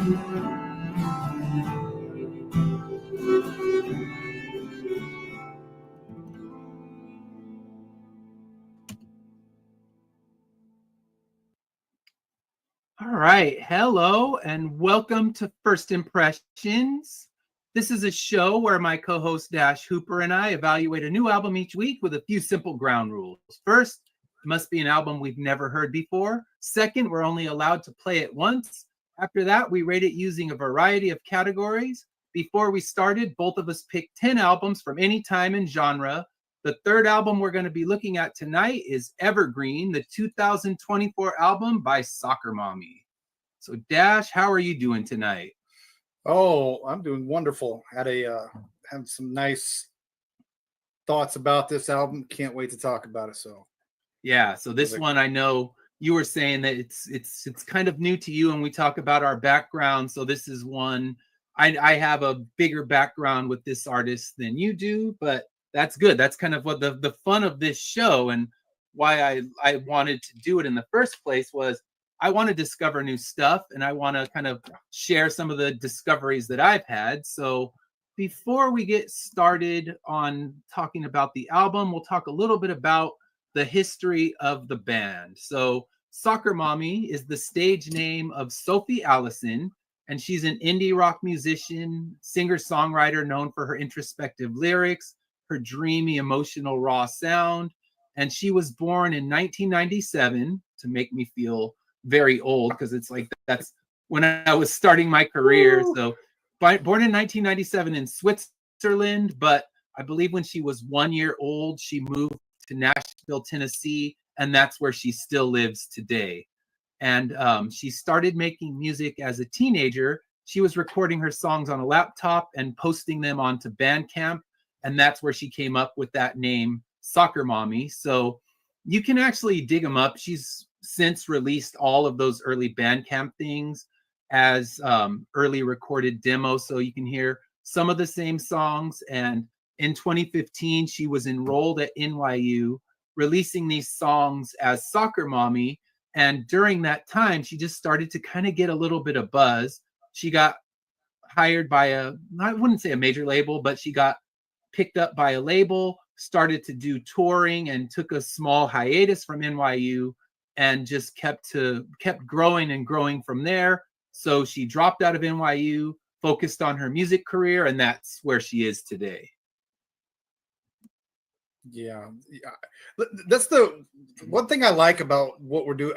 All right. Hello and welcome to First Impressions. This is a show where my co-host Dash Hooper and I evaluate a new album each week with a few simple ground rules. First, it must be an album we've never heard before. Second, we're only allowed to play it once. After that, we rate it using a variety of categories. Before we started, both of us picked 10 albums from any time and genre. The third album we're going to be looking at tonight is Evergreen, the 2024 album by Soccer Mommy. So Dash, how are you doing tonight? Oh, I'm doing wonderful. Had some nice thoughts about this album. Can't wait to talk about it. So yeah, so this one, I know you were saying that it's kind of new to you, and we talk about our background. So this is one I have a bigger background with this artist than you do, but that's good. That's kind of what the fun of this show, and why I wanted to do it in the first place was I want to discover new stuff, and I want to kind of share some of the discoveries that I've had. So before we get started on talking about the album, we'll talk a little bit about the history of the band. So Soccer Mommy is the stage name of Sophie Allison, and she's an indie rock musician, singer-songwriter known for her introspective lyrics, her dreamy, emotional, raw sound. And she was born in 1997, to make me feel very old, because it's like that's when I was starting my career. So born in 1997 in Switzerland, but I believe when she was 1 year old, she moved to Nashville, Tennessee, and that's where she still lives today. And she started making music as a teenager. She was recording her songs on a laptop and posting them onto Bandcamp, and that's where she came up with that name, Soccer Mommy. So you can actually dig them up. She's since released all of those early Bandcamp things as early recorded demos, so you can hear some of the same songs. And in 2015, she was enrolled at NYU, releasing these songs as Soccer Mommy. And during that time, she just started to kind of get a little bit of buzz. She got hired by I wouldn't say a major label, but she got picked up by a label, started to do touring, and took a small hiatus from NYU, and just kept growing and growing from there. So she dropped out of NYU, focused on her music career, and that's where she is today. Yeah. That's the one thing I like about what we're doing.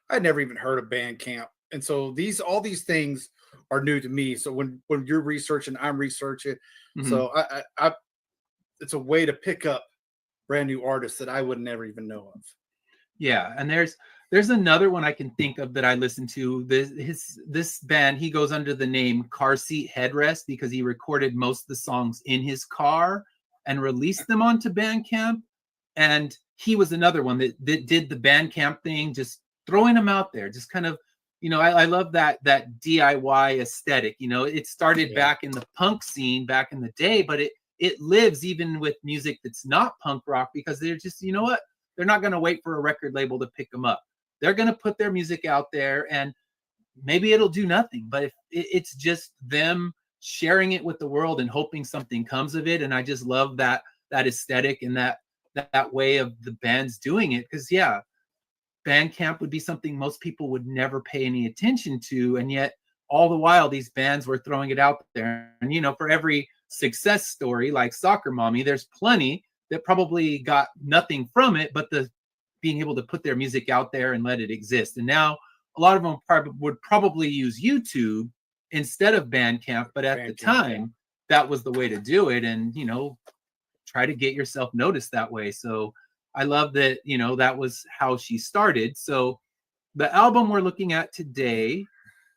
I'd never even heard of Bandcamp, and so all these things are new to me. So when you're researching, I'm researching. Mm-hmm. So I it's a way to pick up brand new artists that I would never even know of. Yeah, and there's another one I can think of that I listen to. This band, he goes under the name Car Seat Headrest because he recorded most of the songs in his car and released them onto Bandcamp. And he was another one that did the Bandcamp thing, just throwing them out there, just kind of, I love that DIY aesthetic. It started back in the punk scene back in the day, but it lives even with music that's not punk rock, because they're just, you know what? They're not going to wait for a record label to pick them up. They're going to put their music out there, and maybe it'll do nothing, but if it's just them sharing it with the world and hoping something comes of it. And I just love that aesthetic and that way of the bands doing it. Because Bandcamp would be something most people would never pay any attention to, and yet all the while these bands were throwing it out there. And for every success story like Soccer Mommy, there's plenty that probably got nothing from it but the being able to put their music out there and let it exist. And now a lot of them would probably use YouTube instead of Bandcamp, but at the time, that was the way to do it, and try to get yourself noticed that way. So I love that that was how she started. So the album we're looking at today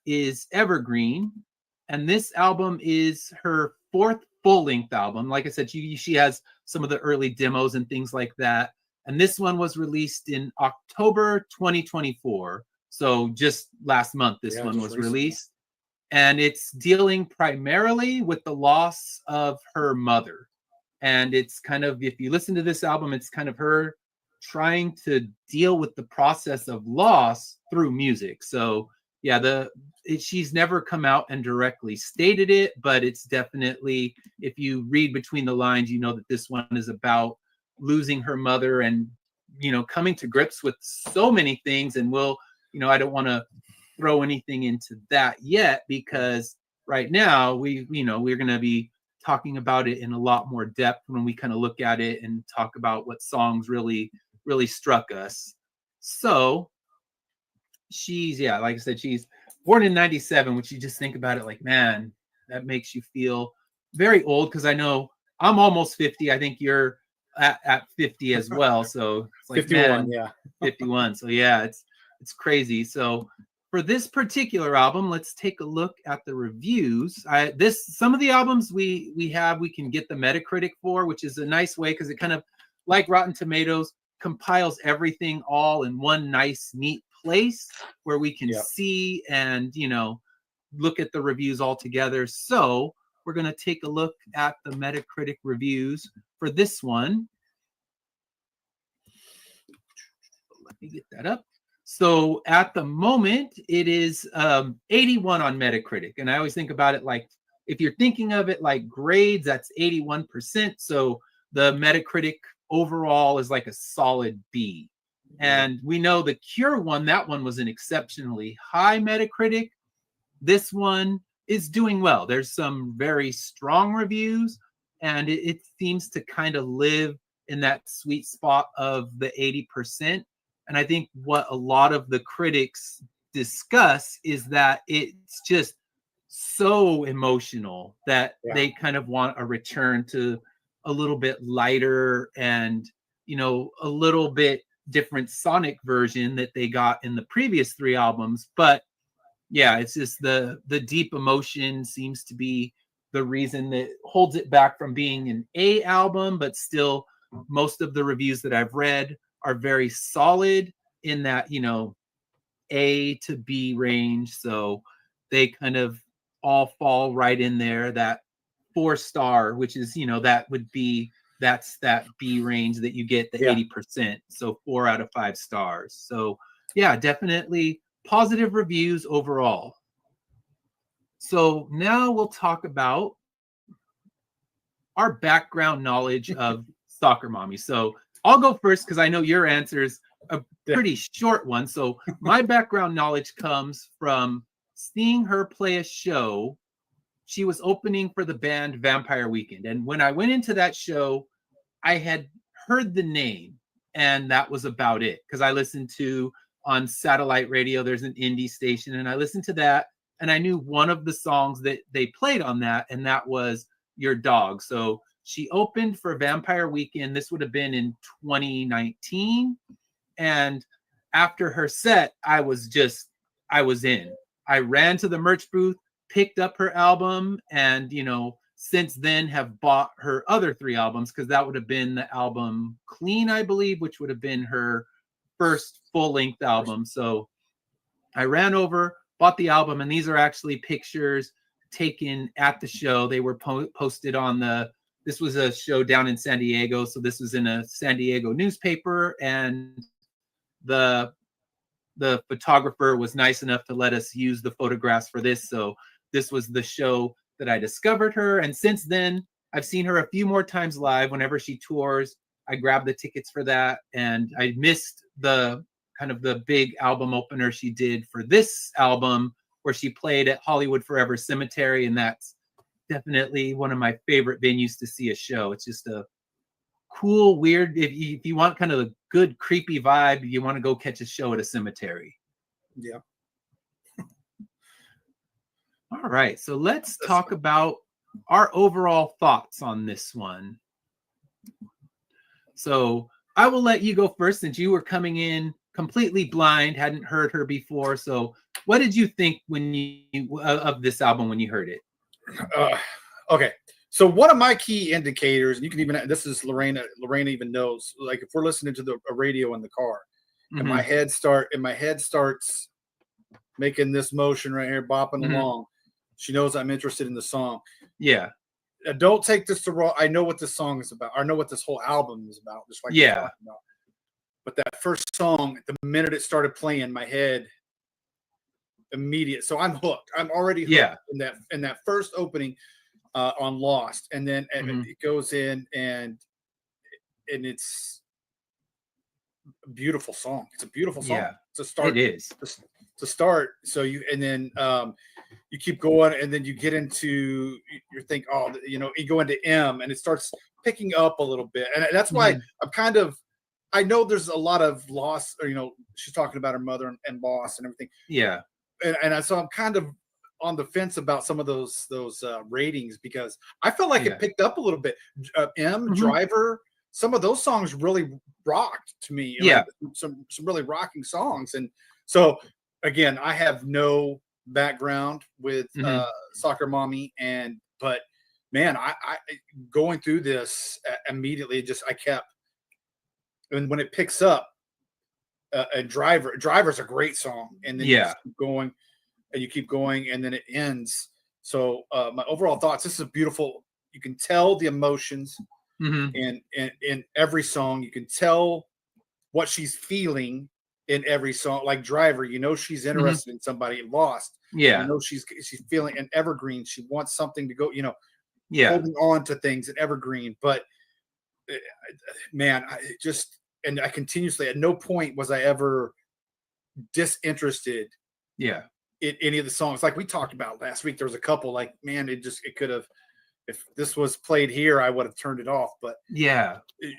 is Evergreen, and this album is her fourth full-length album. Like I said, she has some of the early demos and things like that, and this one was released in October 2024. So just last month, this one was released. And it's dealing primarily with the loss of her mother. And it's kind of, if you listen to this album, it's kind of her trying to deal with the process of loss through music. So yeah, she's never come out and directly stated it, but it's definitely, if you read between the lines, you know that this one is about losing her mother and, coming to grips with so many things. And I don't want to throw anything into that yet, because right now we're going to be talking about it in a lot more depth when we kind of look at it and talk about what songs really struck us. So she's, like I said, she's born in 97, which you just think about it like, man, that makes you feel very old, because I know I'm almost 50. I think you're at 50 as well. So it's like 51, man, 51. So yeah, it's crazy. So for this particular album, let's take a look at the reviews. Some of the albums we can get the Metacritic for, which is a nice way, because it kind of, like Rotten Tomatoes, compiles everything all in one nice, neat place where we can see and look at the reviews all together. So we're going to take a look at the Metacritic reviews for this one. Let me get that up. So at the moment, it is 81 on Metacritic. And I always think about it like, if you're thinking of it like grades, that's 81%. So the Metacritic overall is like a solid B. And we know the Cure one, that one was an exceptionally high Metacritic. This one is doing well. There's some very strong reviews, and it seems to kind of live in that sweet spot of the 80%. And I think what a lot of the critics discuss is that it's just so emotional that they kind of want a return to a little bit lighter and, a little bit different sonic version that they got in the previous 3 albums. But yeah, it's just the deep emotion seems to be the reason that holds it back from being an A album. But still, most of the reviews that I've read are very solid in that, A to B range. So they kind of all fall right in there. That 4-star, which is, that's that B range that you get, the 80%. So 4 out of 5 stars. So yeah, definitely positive reviews overall. So now we'll talk about our background knowledge of Soccer Mommy. So I'll go first, because I know your answer is a pretty short one. So my background knowledge comes from seeing her play a show. She was opening for the band Vampire Weekend. And when I went into that show, I had heard the name, and that was about it. Because I listened to, on satellite radio, there's an indie station, and I listened to that, and I knew one of the songs that they played on that, and that was Your Dog. So she opened for Vampire Weekend. This would have been in 2019. And after her set, I was in. I ran to the merch booth, picked up her album, and, since then have bought her other 3 albums, because that would have been the album Clean, I believe, which would have been her first full-length album. So I ran over, bought the album, and these are actually pictures taken at the show. They were posted on this was a show down in San Diego, so this was in a San Diego newspaper, and the photographer was nice enough to let us use the photographs for this. So this was the show that I discovered her, and since then I've seen her a few more times live. Whenever she tours, I grabbed the tickets for that, and I missed the kind of the big album opener she did for this album, where she played at Hollywood Forever Cemetery, and that's definitely one of my favorite venues to see a show. It's just a cool, weird, if you want kind of a good creepy vibe, you want to go catch a show at a cemetery. Yeah. All right, so let's talk about our overall thoughts on this one. So I will let you go first, since you were coming in completely blind, hadn't heard her before. So what did you think when of this album when you heard it? Okay, so one of my key indicators, and you can even, this is Lorena even knows, like if we're listening to a radio in the car, and my head starts making this motion right here, bopping along, she knows I'm interested in the song. Yeah. Don't take this to wrong. I know what this song is about. I know what this whole album is about. Just like yeah. But that first song, the minute it started playing, my head immediate. So I'm hooked. I'm already hooked in that first opening on Lost, and then it goes in and it's a beautiful song. It's a beautiful song to start. It is to start. So you you keep going, and then you get into you think, oh, you go into M, and it starts picking up a little bit, and that's why I'm kind of. I know there's a lot of loss, or she's talking about her mother and loss and everything. Yeah, and so I'm kind of on the fence about some of those ratings, because I felt like it picked up a little bit. Driver, some of those songs really rocked to me. Yeah, like some really rocking songs. And so again, I have no background with Soccer Mommy, but man, I going through this immediately, I kept. And when it picks up, a driver's a great song, and then you keep going, and you keep going, and then it ends. So my overall thoughts: this is beautiful. You can tell the emotions in every song. You can tell what she's feeling in every song. Like Driver, she's interested in somebody. Lost, she's feeling an Evergreen. She wants something to go. Holding on to things at Evergreen, but man, I continuously, at no point was I ever disinterested in any of the songs. Like we talked about last week, there was a couple like, man, it could have, if this was played here, I would have turned it off. But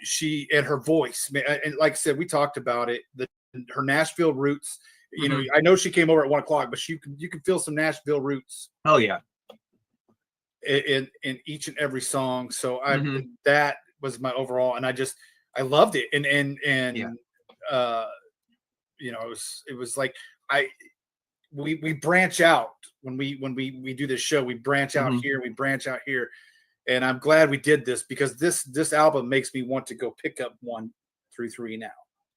she and her voice, and like I said, we talked about it, her Nashville roots. I know she came over at 1:00, but you can feel some Nashville roots. Oh yeah. In each and every song. So that was my overall, and I loved it. And it was like we branch out when we do this show. We branch out here, we branch out here, and I'm glad we did this, because this album makes me want to go pick up 1 through 3 now.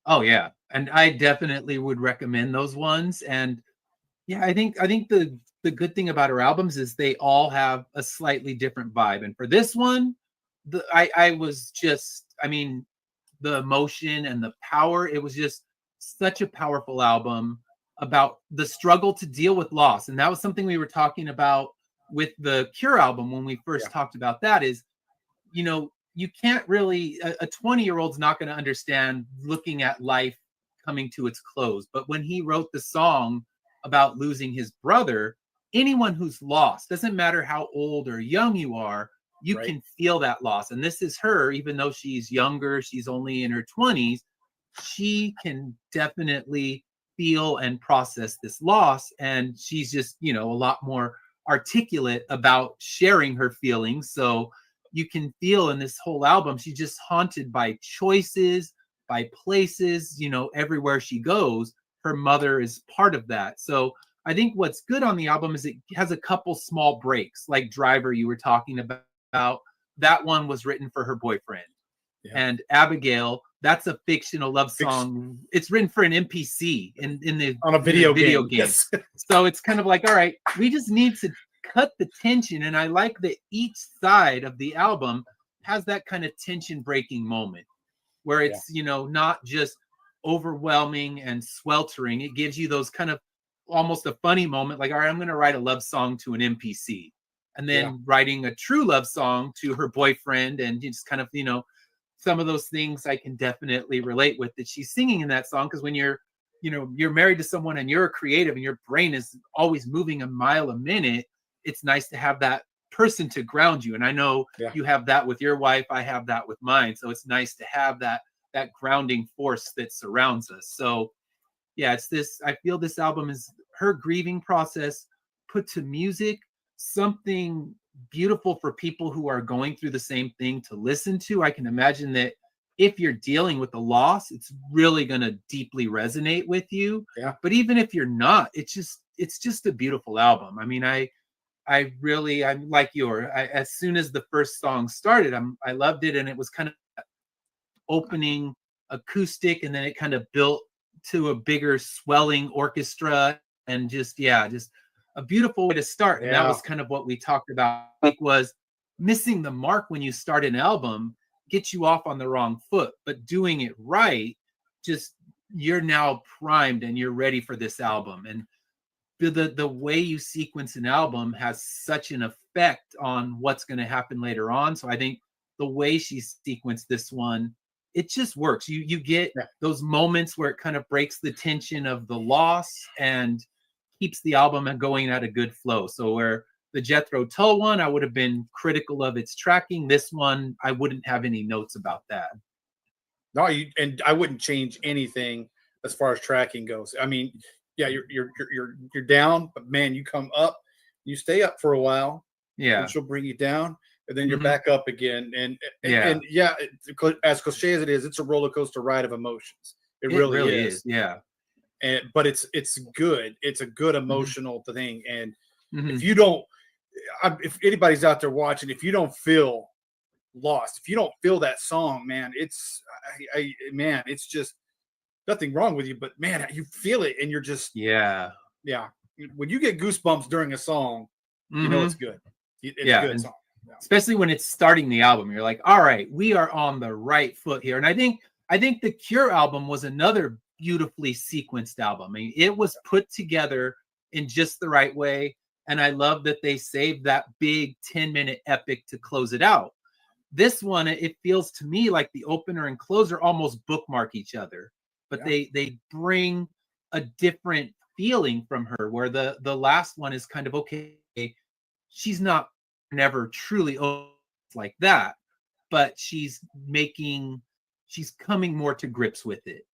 Oh yeah, and I definitely would recommend those ones. And I think the good thing about her albums is they all have a slightly different vibe. And for this one, I was just, the emotion and the power, it was just such a powerful album about the struggle to deal with loss. And that was something we were talking about with the Cure album when we first talked about that, is, you can't really, a 20-year-old's not going to understand looking at life coming to its close. But when he wrote the song about losing his brother, anyone who's lost, doesn't matter how old or young you are, you can feel that loss. And this is her, even though she's younger, she's only in her 20s, she can definitely feel and process this loss. And she's just, a lot more articulate about sharing her feelings. So you can feel in this whole album, she's just haunted by choices, by places, everywhere she goes, her mother is part of that. So I think what's good on the album is it has a couple small breaks, like Driver you were talking about. That one was written for her boyfriend. And Abigail, that's a fictional love song. It's written for an NPC on a video game. Yes. So it's kind of like, all right, we just need to cut the tension. And I like that each side of the album has that kind of tension breaking moment where it's, not just overwhelming and sweltering. It gives you those kind of almost a funny moment, like, all right, I'm going to write a love song to an NPC. And then writing a true love song to her boyfriend, and just kind of, some of those things I can definitely relate with that she's singing in that song. Because when you're married to someone and you're a creative and your brain is always moving a mile a minute, it's nice to have that person to ground you. And I know you have that with your wife. I have that with mine. So it's nice to have that grounding force that surrounds us. So it's this, I feel this album is her grieving process put to music, something beautiful for people who are going through the same thing to listen to. I can imagine that if you're dealing with a loss, it's really going to deeply resonate with you. But even if you're not, it's just a beautiful album. I'm like as soon as the first song started, I loved it. And it was kind of opening acoustic, and then it kind of built to a bigger swelling orchestra, and just a beautiful way to start. And that was kind of what we talked about, was missing the mark when you start an album gets you off on the wrong foot, but doing it right, just you're now primed and you're ready for this album. And the way you sequence an album has such an effect on what's going to happen later on. So I think the way she sequenced this one, it just works. You get those moments where it kind of breaks the tension of the loss and keeps the album going at a good flow. So where the Jethro Tull one, I would have been critical of its tracking. This one, I wouldn't have any notes about that. No, and I wouldn't change anything as far as tracking goes. I mean, yeah, you're down, but man, you come up, you stay up for a while, which will bring you down, and then you're back up again. And as cliche as it is, it's a roller coaster ride of emotions. It really is. Yeah. But it's good. It's a good emotional thing. And if you don't, if anybody's out there watching, if you don't feel lost, if you don't feel that song, man, it's just nothing wrong with you, but man, you feel it, and you're just when you get goosebumps during a song, you know it's good. It's a good song. Especially when it's starting the album, you're like, all right, we are on the right foot here. And I think the Cure album was another beautifully sequenced album. I mean, it was put together in just the right way. And I love that they saved that big 10-minute epic to close it out. This one, it feels to me like the opener and closer almost bookmark each other, but they bring a different feeling from her, where the last one is kind of, okay, she's never truly like that, but she's coming more to grips with it.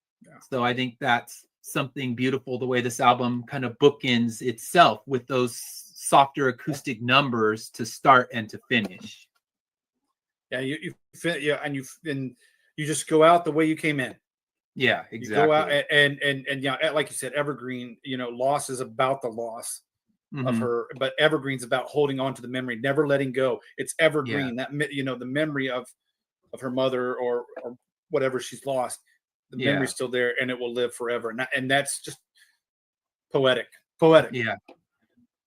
So I think that's something beautiful, the way this album kind of bookends itself with those softer acoustic numbers to start and to finish. Yeah, and you just go out the way you came in. Yeah, exactly. You go out and like you said, Evergreen, loss is about the loss of her, but Evergreen's about holding on to the memory, never letting go. It's Evergreen, that the memory of her mother or whatever she's lost. The memory's still there, and it will live forever. And that's just poetic. Yeah.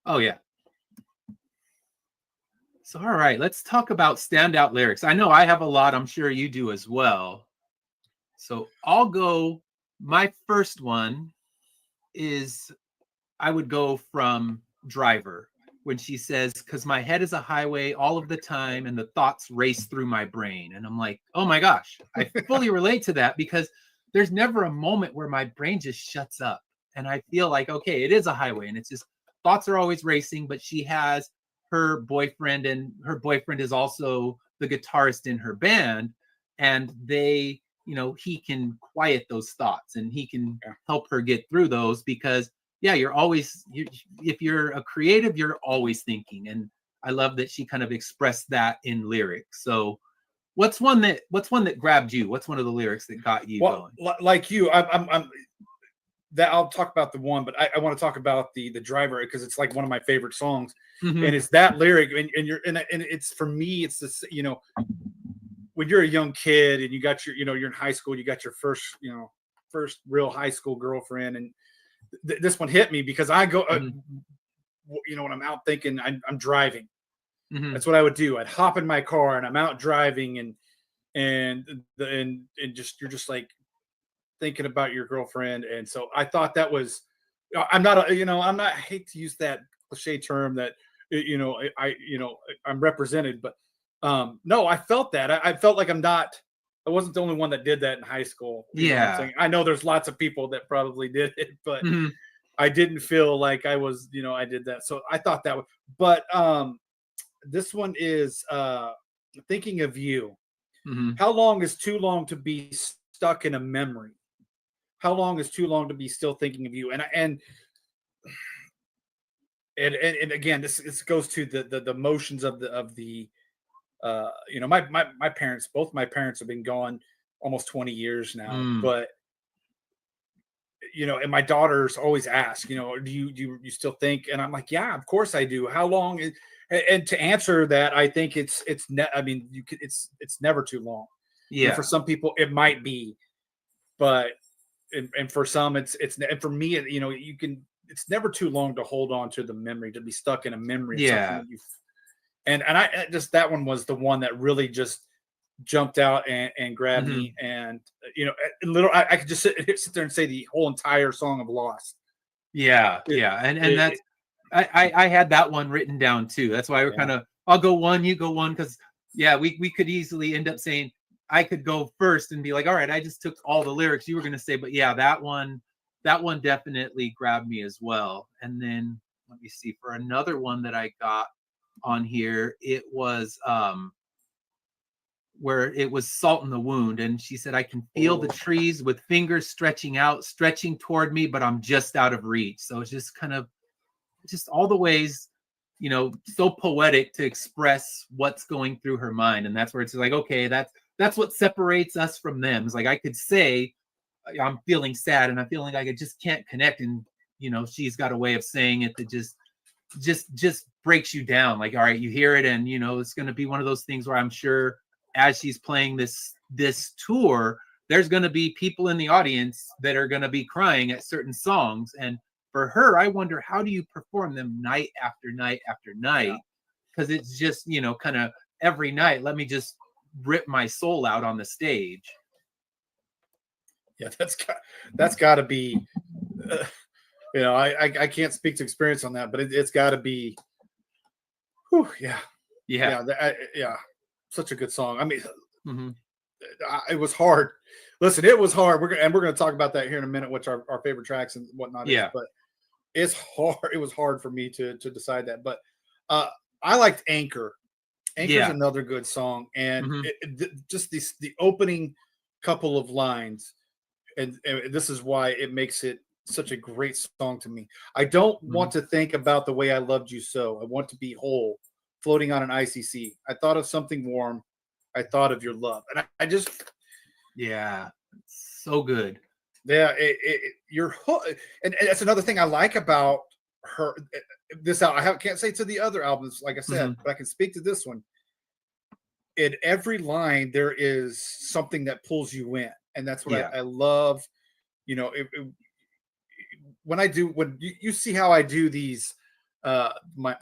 Oh yeah. So, all right, let's talk about standout lyrics. I know I have a lot. I'm sure you do as well. So I'll go. My first one is, I would go from Driver, when she says, "'Cause my head is a highway all of the time and the thoughts race through my brain." And I'm like, oh my gosh, I fully relate to that, because there's never a moment where my brain just shuts up. And I feel like, okay, it is a highway, and it's just thoughts are always racing, but she has her boyfriend, and her boyfriend is also the guitarist in her band. And they, he can quiet those thoughts, and he can help her get through those, because if you're a creative, you're always thinking. And I love that she kind of expressed that in lyrics. So what's one that grabbed you? What's one of the lyrics that got you going? Like you, I'm that I'll talk about the one, but I want to talk about the Driver, because it's like one of my favorite songs. And it's that lyric, and it's, for me, it's this, when you're a young kid and you got your, you're in high school, you got your first real high school girlfriend, and this one hit me because I go, when I'm out thinking, I'm driving. That's what I would do. I'd hop in my car and I'm out driving, and you're just like thinking about your girlfriend. And so I thought that was, I hate to use that cliche term that, I'm represented, but no, I felt that. I felt like I wasn't the only one that did that in high school. You know what I'm saying? I know there's lots of people that probably did it, but I didn't feel like I was, I did that. So I thought that was, but this one is Thinking of You. How long is too long to be stuck in a memory? How long is too long to be still thinking of you? And again, this goes to the emotions of the my parents, both my parents have been gone almost 20 years now, but and my daughters always ask, do you still think? And I'm like, yeah, of course I do. How long is, and to answer that, I think it's never too long. Yeah. For some people it might be, but and for some and for me, it's never too long to hold on to the memory, to be stuck in a memory. Yeah. And I just, that one was the one that really just jumped out and grabbed me. And I could just sit there and say the whole entire song of Lost, Yeah, and that's I had that one written down too. That's why we're kind of, I'll go one, you go one, because we could easily end up saying I could go first and be like, all right, I just took all the lyrics you were gonna say, but that one definitely grabbed me as well. And then let me see, for another one that I got on here, it was where it was Salt in the Wound, and she said, I can feel the trees with fingers stretching out, stretching toward me, but I'm just out of reach. So it's just kind of just all the ways, so poetic to express what's going through her mind. And that's where it's like, okay, that's what separates us from them. It's like I could say I'm feeling sad and I'm feeling like I just can't connect, and she's got a way of saying it that just breaks you down. Like, all right, you hear it, and it's going to be one of those things where I'm sure as she's playing this tour, there's going to be people in the audience that are going to be crying at certain songs. And for her, I wonder, how do you perform them night after night after night? Because it's just, kind of every night, let me just rip my soul out on the stage. Yeah, that's got to be, I can't speak to experience on that, but it's got to be, such a good song. I mean, it was hard. Listen, it was hard. We're going to talk about that here in a minute, which our favorite tracks and whatnot is. But it's hard. It was hard for me to decide that. But I liked Anchor. Anchor's another good song, and just the opening couple of lines, and this is why it makes it such a great song to me. I don't want to think about the way I loved you so. I want to be whole, floating on an icy sea. I thought of something warm. I thought of your love, and I just, so good. Yeah, you're hooked, and that's another thing I like about her. This album, I can't say to the other albums, like I said, but I can speak to this one. In every line, there is something that pulls you in, and that's what I love. When you see how I do these, my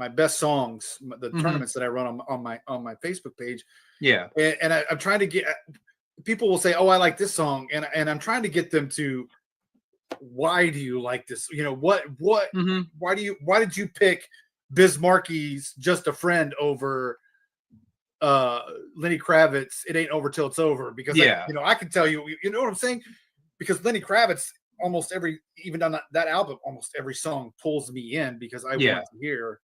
best songs, the tournaments that I run on my Facebook page. Yeah, and I'm trying to get. People will say, "Oh, I like this song," and I'm trying to get them to, why do you like this? Why did you pick Bismarcky's "Just a Friend" over Lenny Kravitz "It Ain't Over Till It's Over"? Because I can tell you, you know what I'm saying? Because Lenny Kravitz, even on that album, almost every song pulls me in because I want to hear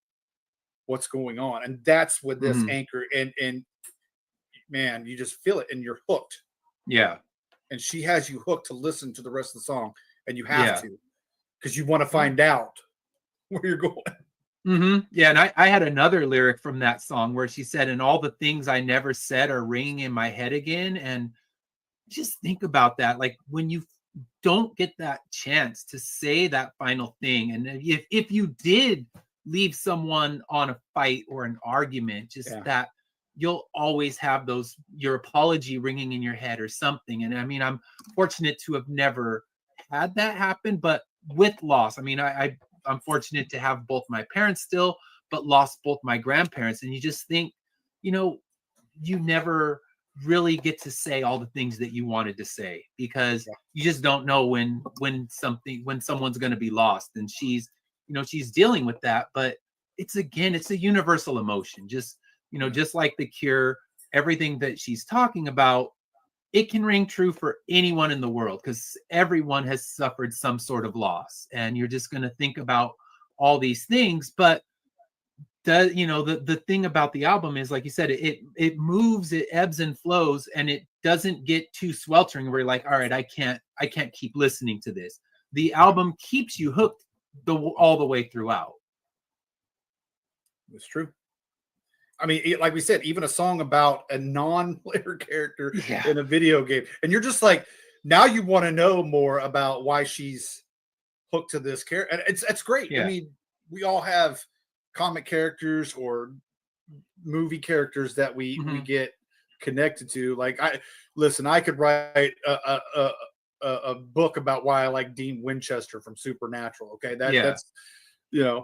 what's going on, and that's with this Anchor, and man, you just feel it and you're hooked. Yeah. And she has you hooked to listen to the rest of the song, and you have to, because you want to find out where you're going. Yeah, and I had another lyric from that song where she said, and all the things I never said are ringing in my head again. And just think about that. Like, when you don't get that chance to say that final thing, and if you did leave someone on a fight or an argument, that you'll always have your apology ringing in your head or something. And I mean, I'm fortunate to have never had that happen, but with loss, I mean, I'm fortunate to have both my parents still, but lost both my grandparents. And you just think, you never really get to say all the things that you wanted to say, because you just don't know when someone's going to be lost. And she's dealing with that, but it's a universal emotion. Just like The Cure, everything that she's talking about, it can ring true for anyone in the world, because everyone has suffered some sort of loss, and you're just going to think about all these things. But the thing about the album is, like you said, it moves, it ebbs and flows, and it doesn't get too sweltering where you're like, all right, I can't keep listening to this. The album keeps you hooked all the way throughout. It's true. I mean, like we said, even a song about a non-player character in a video game, and you're just like, now you want to know more about why she's hooked to this character, and it's great. I mean, we all have comic characters or movie characters that we get connected to. Like, I could write a book about why I like Dean Winchester from Supernatural. Okay, that's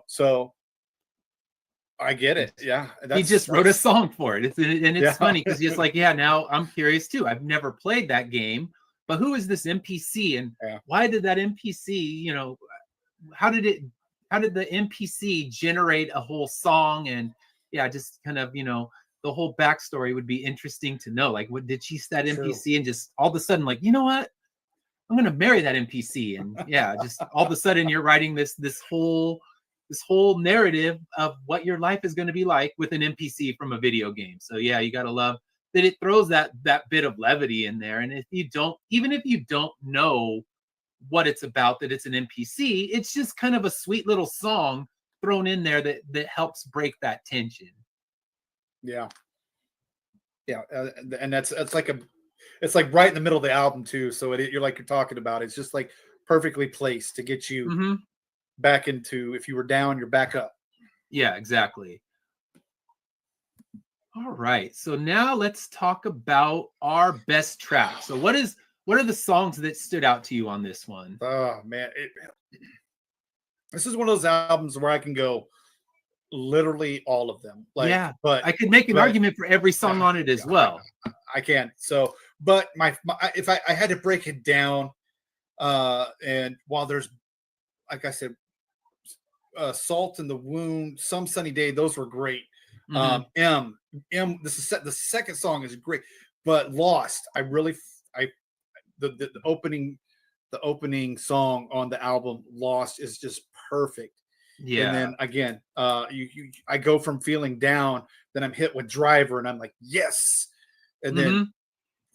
so. I get it. Yeah. He just wrote a song for it. It's funny because he's like, now I'm curious too. I've never played that game, but who is this NPC, and Yeah. why did that NPC, how did the NPC generate a whole song? And yeah, just kind of, the whole backstory would be interesting to know. Like, what did she see that NPC and just all of a sudden, like, you know what? I'm gonna marry that NPC. And yeah, just all of a sudden you're writing this whole narrative of what your life is going to be like with an NPC from a video game. So yeah, you gotta love that it throws that bit of levity in there. And even if you don't know what it's about, that it's an NPC, it's just kind of a sweet little song thrown in there that helps break that tension. Yeah. And it's like right in the middle of the album too. So you're talking about, it's just like perfectly placed to get you back into, if you were down, you're back up. Yeah, exactly. All right. So now let's talk about our best track. So what are the songs that stood out to you on this one? Oh man, this is one of those albums where I can go literally all of them. Like, yeah, but I could make an argument for every song on it as well. I can. So, but if I had to break it down, and while there's, like I said, Salt in the Wound, Some Sunny Day, those were great. The second song is great, but Lost, the opening song on the album Lost is just perfect. Yeah. And then again, I go from feeling down, then I'm hit with Driver, and I'm like, yes. And then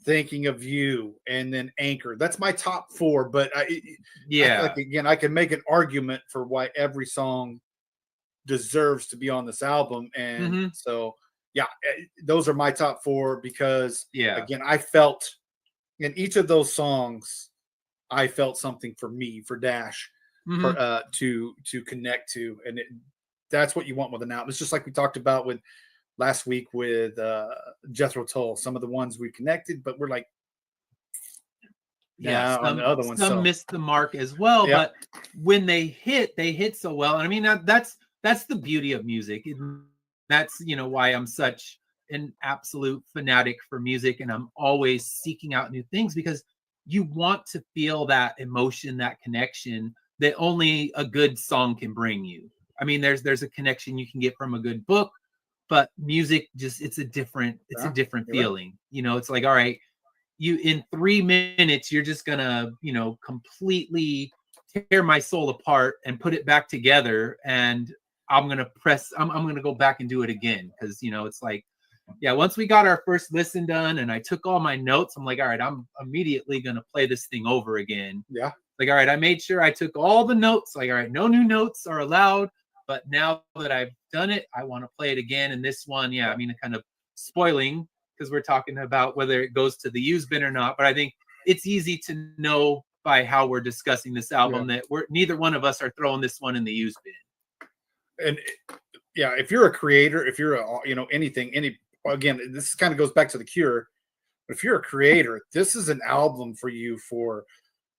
Thinking of You, and then Anchor. That's my top 4. But I can make an argument for why every song deserves to be on this album. And so, yeah, those are my top 4 because, again, I felt in each of those songs, I felt something for me, for Dash, to connect to. And that's what you want with an album. It's just like we talked about with last week with Jethro Tull. Some of the ones we connected, but we're like, on the other ones, some missed the mark as well. But when they hit so well. And I mean, that's the beauty of music. That's why I'm such an absolute fanatic for music, and I'm always seeking out new things, because you want to feel that emotion, that connection that only a good song can bring you. I mean, there's a connection you can get from a good book, but music it's a different feeling. Right. It's like, all right, you in 3 minutes, you're just gonna, completely tear my soul apart and put it back together, and I'm gonna go back and do it again, because it's like, once we got our first listen done and I took all my notes, I'm like, all right, I'm immediately gonna play this thing over again. Yeah. Like, all right, I made sure I took all the notes. Like, all right, no new notes are allowed. But now that I've done it, I want to play it again. And this one, I mean, kind of spoiling, because we're talking about whether it goes to the use bin or not. But I think it's easy to know by how we're discussing this album that neither one of us are throwing this one in the use bin. And if you're a creator, if you're again, this kind of goes back to The Cure. But if you're a creator, this is an album for you for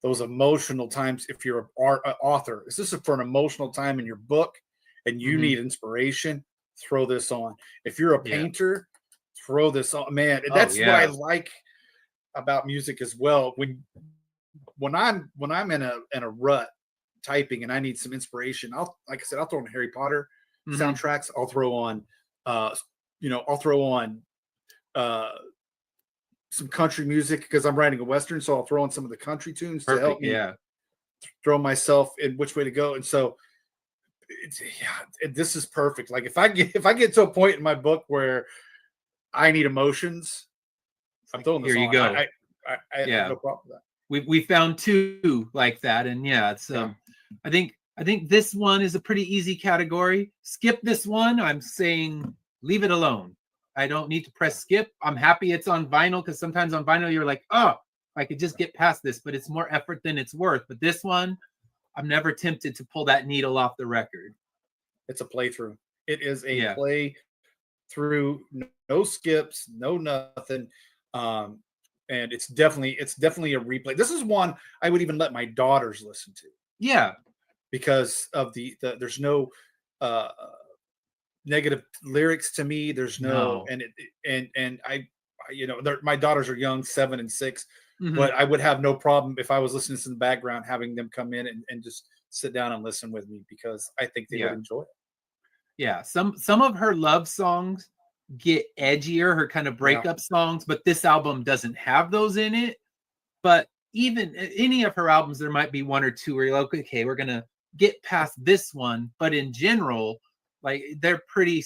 those emotional times. If you're an author, this is for an emotional time in your book and you need inspiration, throw this on. If you're a painter, throw this on. Man, that's what I like about music as well. When I'm in a rut typing and I need some inspiration, I'll throw on Harry Potter soundtracks. I'll throw on some country music because I'm writing a Western. So I'll throw on some of the country tunes to help me throw myself in which way to go. And so this is perfect. Like if I get to a point in my book where I need emotions, I'm throwing this on. Here you go. I have no problem with that. We found 2 like that. And it's I think this one is a pretty easy category. Skip this one. I'm saying leave it alone. I don't need to press skip. I'm happy it's on vinyl, because sometimes on vinyl you're like, oh, I could just get past this, but it's more effort than it's worth. But this one, I'm never tempted to pull that needle off the record. It's a playthrough. It is a play through, no skips, no nothing. And it's definitely a replay. This is one I would even let my daughters listen to. Yeah. Because of the there's no negative lyrics to me. There's no. And I my daughters are young, 7 and 6. but I would have no problem if I was listening to in the background, having them come in and just sit down and listen with me, because I think they would enjoy it. Yeah, some of her love songs get edgier, her kind of breakup songs, but this album doesn't have those in it. But even any of her albums, there might be one or two where you're like, okay, we're gonna get past this one. But in general, like they're pretty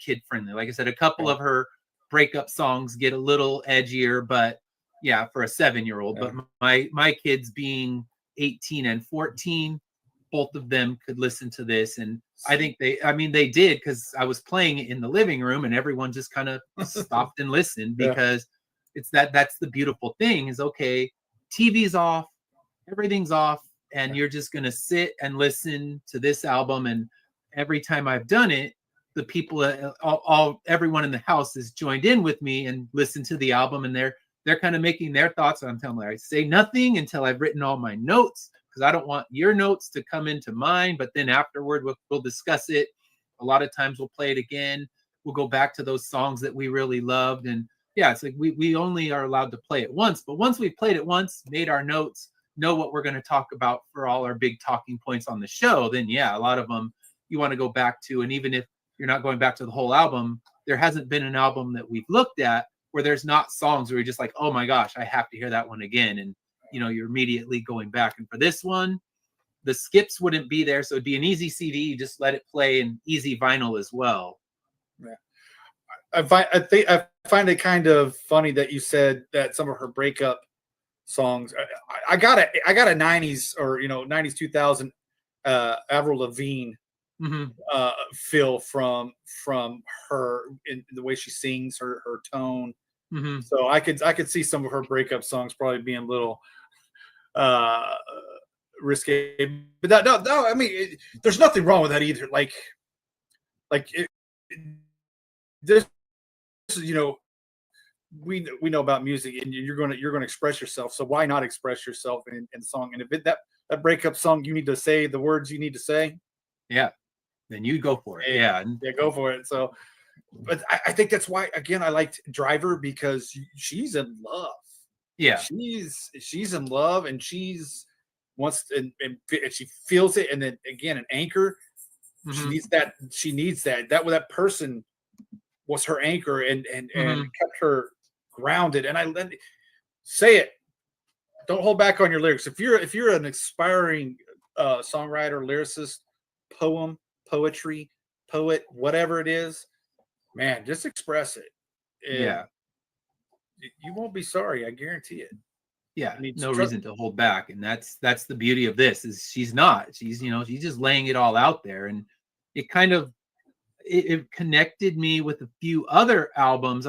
kid friendly. Like I said, a couple of her breakup songs get a little edgier, but yeah, for a 7-year-old. But my kids being 18 and 14, both of them could listen to this, and I think they did, because I was playing it in the living room and everyone just kind of stopped and listened, because it's that's the beautiful thing is, okay, TV's off, everything's off, and you're just going to sit and listen to this album. And every time I've done it, the people, everyone in the house has joined in with me and listened to the album, and they're kind of making their thoughts. I'm telling them, I say nothing until I've written all my notes, because I don't want your notes to come into mine. But then afterward, we'll discuss it. A lot of times we'll play it again. We'll go back to those songs that we really loved. And yeah, it's like we only are allowed to play it once. But once we've played it once, made our notes, know what we're going to talk about for all our big talking points on the show, then yeah, a lot of them you want to go back to. And even if you're not going back to the whole album, there hasn't been an album that we've looked at where there's not songs where you're just like, oh my gosh, I have to hear that one again. And you're immediately going back. And for this one, the skips wouldn't be there. So it'd be an easy CD. You just let it play, and easy vinyl as well. Yeah. I find it kind of funny that you said that some of her breakup songs. I got a 90s or 90s 2000 Avril Lavigne feel from her in the way she sings, her tone. So I could see some of her breakup songs probably being a little risque, but no, I mean, there's nothing wrong with that either. This, we know about music, and you're going to express yourself. So why not express yourself in song? And if that breakup song, you need to say the words you need to say, then you go for it. Yeah, go for it. So, but I think that's why, again, I liked Driver, because she's in love. Yeah, she's in love, and she's wants and she feels it. And then again, an anchor. She needs that. That person was her anchor and kept her grounded. And I say it. Don't hold back on your lyrics. If you're an aspiring songwriter, lyricist, poetry, poet, whatever it is, man, just express it. And you won't be sorry. I guarantee it. Yeah, no reason to hold back. And that's the beauty of this, is she's just laying it all out there. And it kind of, it connected me with a few other albums.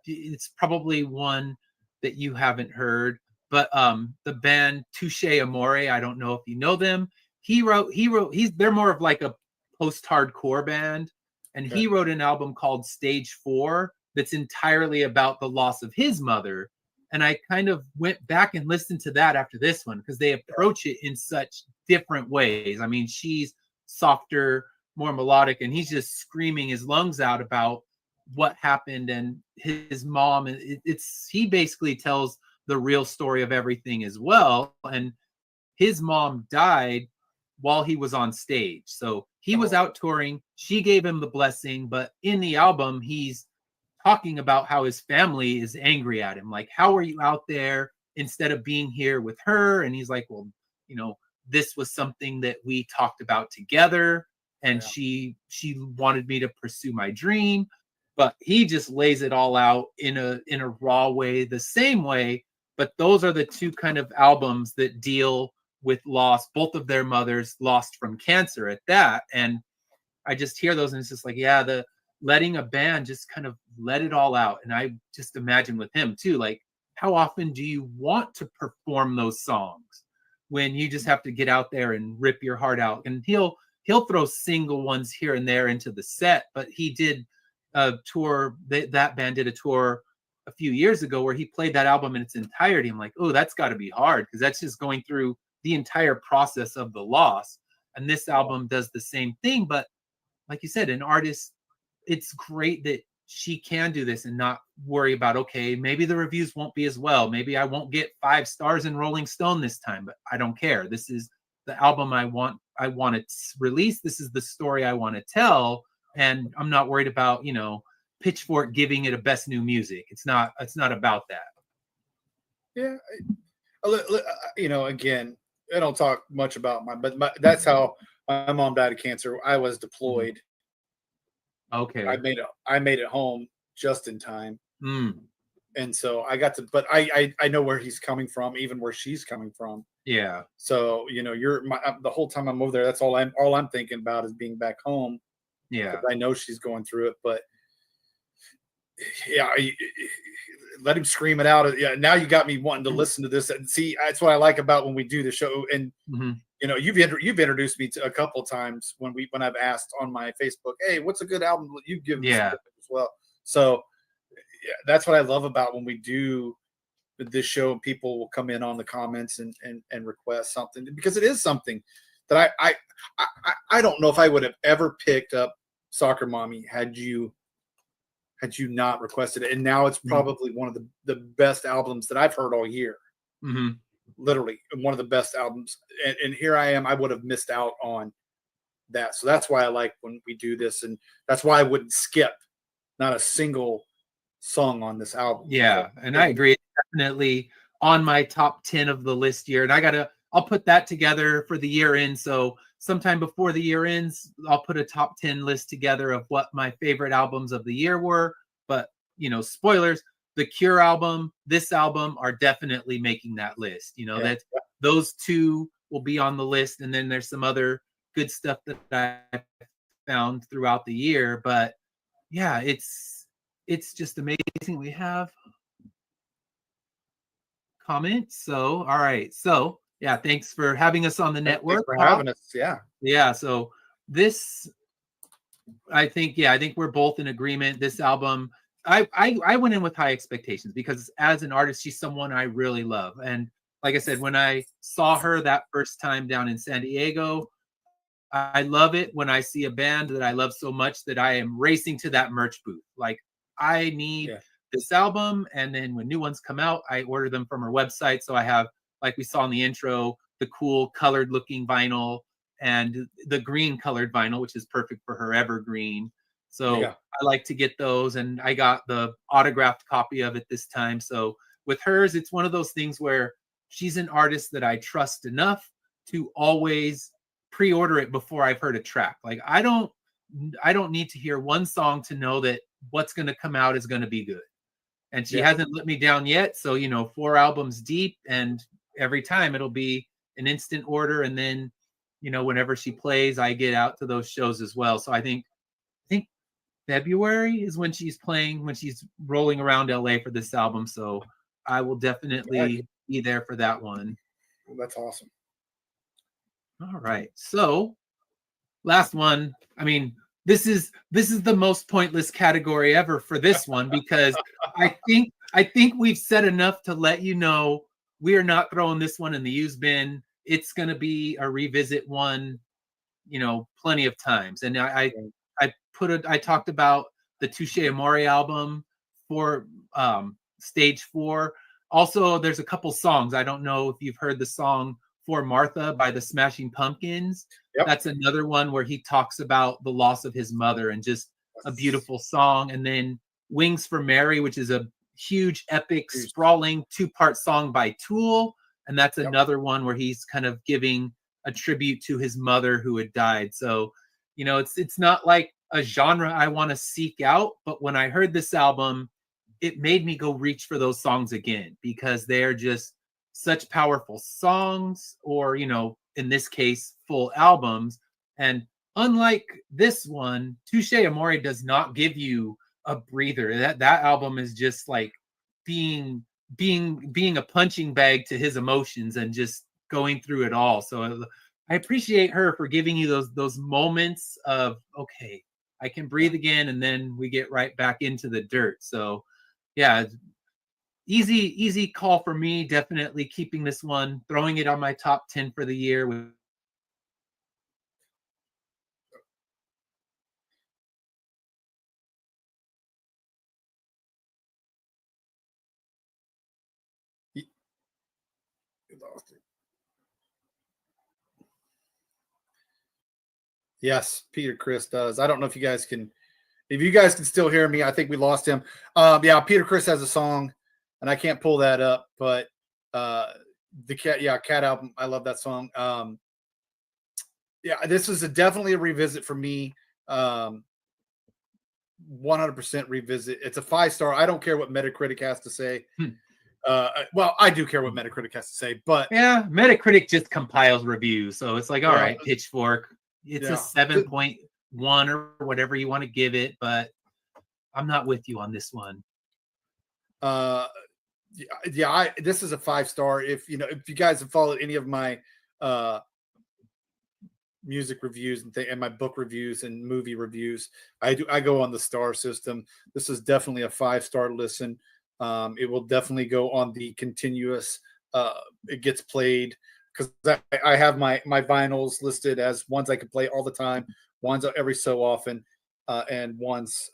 It's probably one that you haven't heard, but the band Touche Amore, I don't know if you know them. They're more of like a post-hardcore band. And he wrote an album called Stage 4 that's entirely about the loss of his mother. And I kind of went back and listened to that after this one, because they approach it in such different ways. I mean, she's softer, more melodic, and he's just screaming his lungs out about what happened and his mom. He basically tells the real story of everything as well. And his mom died while he was on stage. So he was out touring. She gave him the blessing, but in the album, he's talking about how his family is angry at him. Like, how are you out there instead of being here with her? And he's like, well, this was something that we talked about together. And she wanted me to pursue my dream, but he just lays it all out in a raw way, the same way. But those are the two kind of albums that deal with loss. Both of their mothers lost from cancer at that. And I just hear those, and it's just like, the letting a band just kind of let it all out. And I just imagine with him too, like, how often do you want to perform those songs when you just have to get out there and rip your heart out? And he'll throw single ones here and there into the set, but he did a tour, that band did a tour a few years ago where he played that album in its entirety. I'm like, oh, that's got to be hard, because that's just going through the entire process of the loss. And this album does the same thing. But like you said, an artist, it's great that she can do this and not worry about, okay, maybe the reviews won't be as well. Maybe I won't get 5 stars in Rolling Stone this time, but I don't care. This is the album I want to release. This is the story I want to tell. And I'm not worried about, you know, Pitchfork giving it a best new music. It's not about that. Yeah. You know, again, I don't talk much about that's how my mom died of cancer. I was deployed. Okay. I made it home just in time. Mm. And so I got to, but I know where he's coming from, even where she's coming from. Yeah. So, you know, the whole time I'm over there, that's all I'm thinking about is being back home. Yeah. I know she's going through it, but yeah, let him scream it out. Yeah. Now you got me wanting to listen to this and see, that's what I like about when we do the show. And, you know, you've introduced me to a couple of times when I've asked on my Facebook, hey, what's a good album? You give me as well. So yeah, that's what I love about when we do this show, and people will come in on the comments and request something, because it is something that I don't know if I would have ever picked up Soccer Mommy had you not requested it. And now it's probably one of the best albums that I've heard all year. Literally one of the best albums. And here I am, I would have missed out on that. So that's why I like when we do this. And that's why I wouldn't skip not a single song on this album. Yeah. And I agree. It's definitely on my top 10 of the list here. And I'll put that together for the year end. So sometime before the year ends, I'll put a top 10 list together of what my favorite albums of the year were. But, you know, spoilers, the Cure album, this album are definitely making that list. You know, those two will be on the list. And then there's some other good stuff that I found throughout the year. But yeah, it's just amazing. We have comments. So, all right. So yeah, thanks for having us on the network. Thanks for having us. Yeah. Yeah. So this, I think we're both in agreement. This album, I went in with high expectations because as an artist, she's someone I really love. And like I said, when I saw her that first time down in San Diego, I love it when I see a band that I love so much that I am racing to that merch booth. Like, I need this album. And then when new ones come out, I order them from her website. So I have, like we saw in the intro, the cool colored looking vinyl and the green colored vinyl, which is perfect for her evergreen. So I like to get those. And I got the autographed copy of it this time. So with hers, it's one of those things where she's an artist that I trust enough to always pre-order it before I've heard a track. Like, I don't need to hear one song to know that what's going to come out is going to be good. And she hasn't let me down yet. So, you know, 4 albums deep, and every time it'll be an instant order. And then, you know, whenever she plays, I get out to those shows as well. So I think February is when she's playing, when she's rolling around LA for this album. So I will definitely be there for that one. Well, that's awesome. All right. So last one. I mean, this is the most pointless category ever for this one, because I think we've said enough to let you know we are not throwing this one in the used bin. It's going to be a revisit one, you know, plenty of times. And I talked about the Touche Amore album for Stage 4. Also, there's a couple songs. I don't know if you've heard the song For Martha by the Smashing Pumpkins. That's another one where he talks about the loss of his mother, and just a beautiful song. And then Wings for Mary, which is a huge, epic, sprawling 2-part song by Tool. And that's another one where he's kind of giving a tribute to his mother who had died. So, you know, it's not like a genre I want to seek out, but when I heard this album, it made me go reach for those songs again, because they're just such powerful songs, or, you know, in this case, full albums. And unlike this one, Touche Amore does not give you a breather. That album is just like being a punching bag to his emotions and just going through it all. So I appreciate her for giving you those moments of, okay, I can breathe again, and then we get right back into the dirt. So yeah, easy call for me. Definitely keeping this one, throwing it on my top 10 for the year. With lost it. Yes, Peter Criss does. I don't know if you guys can still hear me. I think we lost him. Yeah, Peter Criss has a song, and I can't pull that up, but the Cat album, I love that song. Yeah, this is definitely a revisit for me. 100% revisit. It's a 5-star. I don't care what Metacritic has to say. Well, I do care what Metacritic has to say, but yeah, Metacritic just compiles reviews, so it's like, all right, Pitchfork, it's a 7.1 or whatever you want to give it, but I'm not with you on this one. This is a 5-star. If you guys have followed any of my music reviews and my book reviews and movie reviews, I go on the star system. This is definitely a 5-star listen. It will definitely go on the continuous. It gets played because I have my vinyls listed as ones I can play all the time, ones every so often, and ones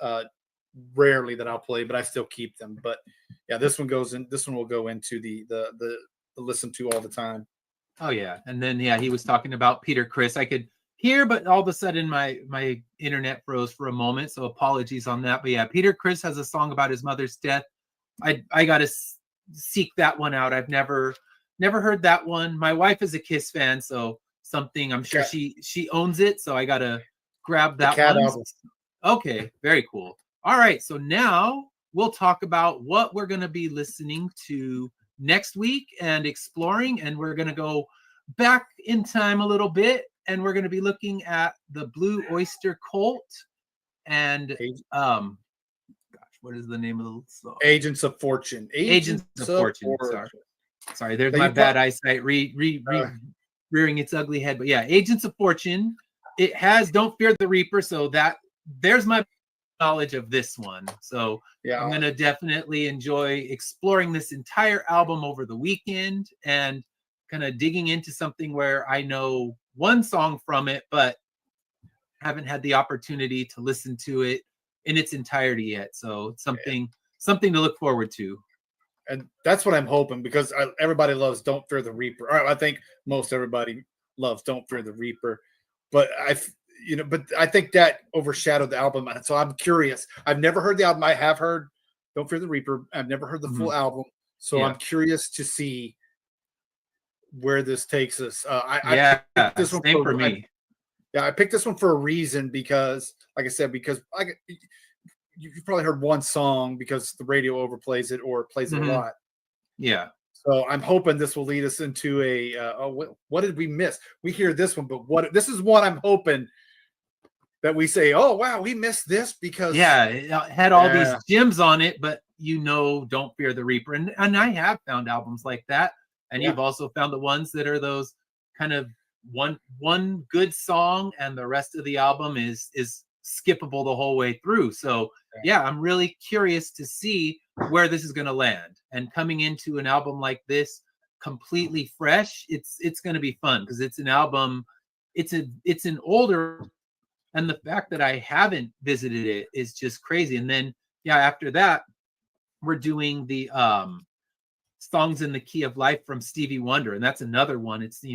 rarely that I'll play, but I still keep them. But yeah, this one will go into the listen to all the time. Oh yeah, and then he was talking about Peter Criss. I could hear, but all of a sudden my internet froze for a moment, so apologies on that. But yeah, Peter Criss has a song about his mother's death. I got to seek that one out. I've never heard that one. My wife is a Kiss fan, so something I'm sure she owns it, so I got to grab that one. Album. Okay, very cool. All right, so now we'll talk about what we're going to be listening to next week and exploring, and we're going to go back in time a little bit, and we're going to be looking at the Blue Oyster Cult and what is the name of the song? Agents of Fortune. Agents of Fortune. Sorry, there's my bad eyesight rearing its ugly head. But yeah, Agents of Fortune. It has Don't Fear the Reaper, so there's my knowledge of this one. So yeah, I'm gonna definitely enjoy exploring this entire album over the weekend and kind of digging into something where I know one song from it, but haven't had the opportunity to listen to it in its entirety yet. So it's something to look forward to. And that's what I'm hoping, because everybody loves Don't Fear the Reaper. I think most everybody loves Don't Fear the Reaper, but I think that overshadowed the album. So I'm curious. I've never heard the album. I have heard Don't Fear the Reaper. I've never heard the full album. So I'm curious to see where this takes us. I picked this one for me. I picked this one for a reason, because, like I said, you've probably heard one song because the radio overplays it or plays it a lot. Yeah. So I'm hoping this will lead us into what did we miss? We hear this one, but this is one I'm hoping that we say, oh wow, we missed this, because it had all these gems on it, but Don't Fear the Reaper, and I have found albums like that, and you've also found the ones that are those kind of one good song and the rest of the album is skippable the whole way through. So I'm really curious to see where this is going to land, and coming into an album like this completely fresh, it's going to be fun, because it's an album, it's an older, and the fact that I haven't visited it is just crazy. And then after that we're doing the Songs in the Key of Life from Stevie Wonder, and that's another one. It's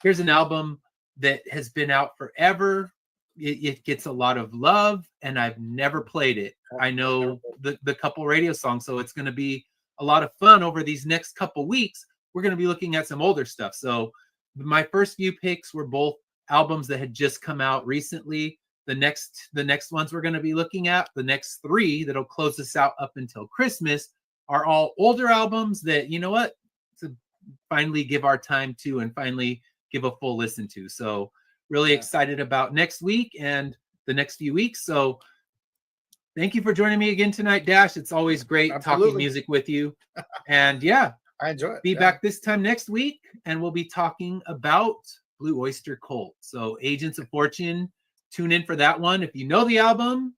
here's an album that has been out forever. It gets a lot of love, and I've never played it. I know the couple radio songs, so it's going to be a lot of fun over these next couple weeks. We're going to be looking at some older stuff. So my first few picks were both albums that had just come out recently. The next ones we're going to be looking at, the next 3 that'll close us out up until Christmas, are all older albums that, to finally give our time to and finally give a full listen to. So really excited about next week and the next few weeks. So thank you for joining me again tonight, Dash. It's always great talking music with you. And I enjoy it. Be back this time next week, and we'll be talking about Blue Oyster Cult. So Agents of Fortune, tune in for that one. If you know the album,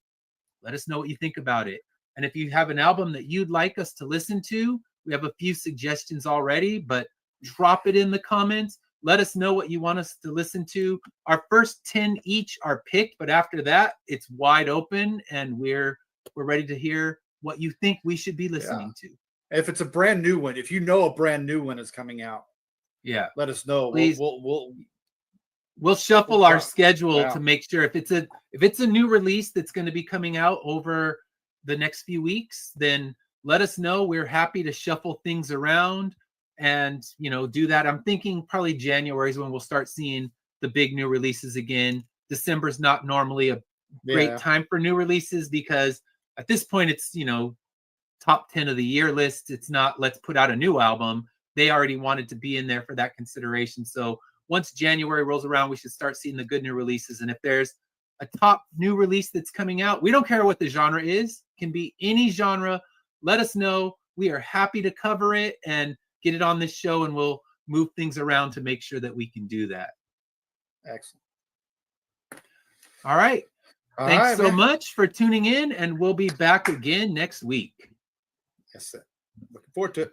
let us know what you think about it. And if you have an album that you'd like us to listen to, we have a few suggestions already, but drop it in the comments. Let us know what you want us to listen to. Our first 10 each are picked, but after that, it's wide open, and we're ready to hear what you think we should be listening to. If it's a brand new one, if you know a brand new one is coming out, Yeah. let us know. Please. We'll shuffle our schedule to Wow. make sure if it's a new release that's going to be coming out over the next few weeks, then let us know. We're happy to shuffle things around and, do that. I'm thinking probably January is when we'll start seeing the big new releases again. December's not normally a great time for new releases because at this point it's, top 10 of the year list. It's not, let's put out a new album. They already wanted to be in there for that consideration. So once January rolls around, we should start seeing the good new releases. And if there's a top new release that's coming out, we don't care what the genre is. It can be any genre. Let us know. We are happy to cover it and get it on this show, and we'll move things around to make sure that we can do that. Excellent. All right. Thanks so much for tuning in, and we'll be back again next week. Yes, sir. Looking forward to it.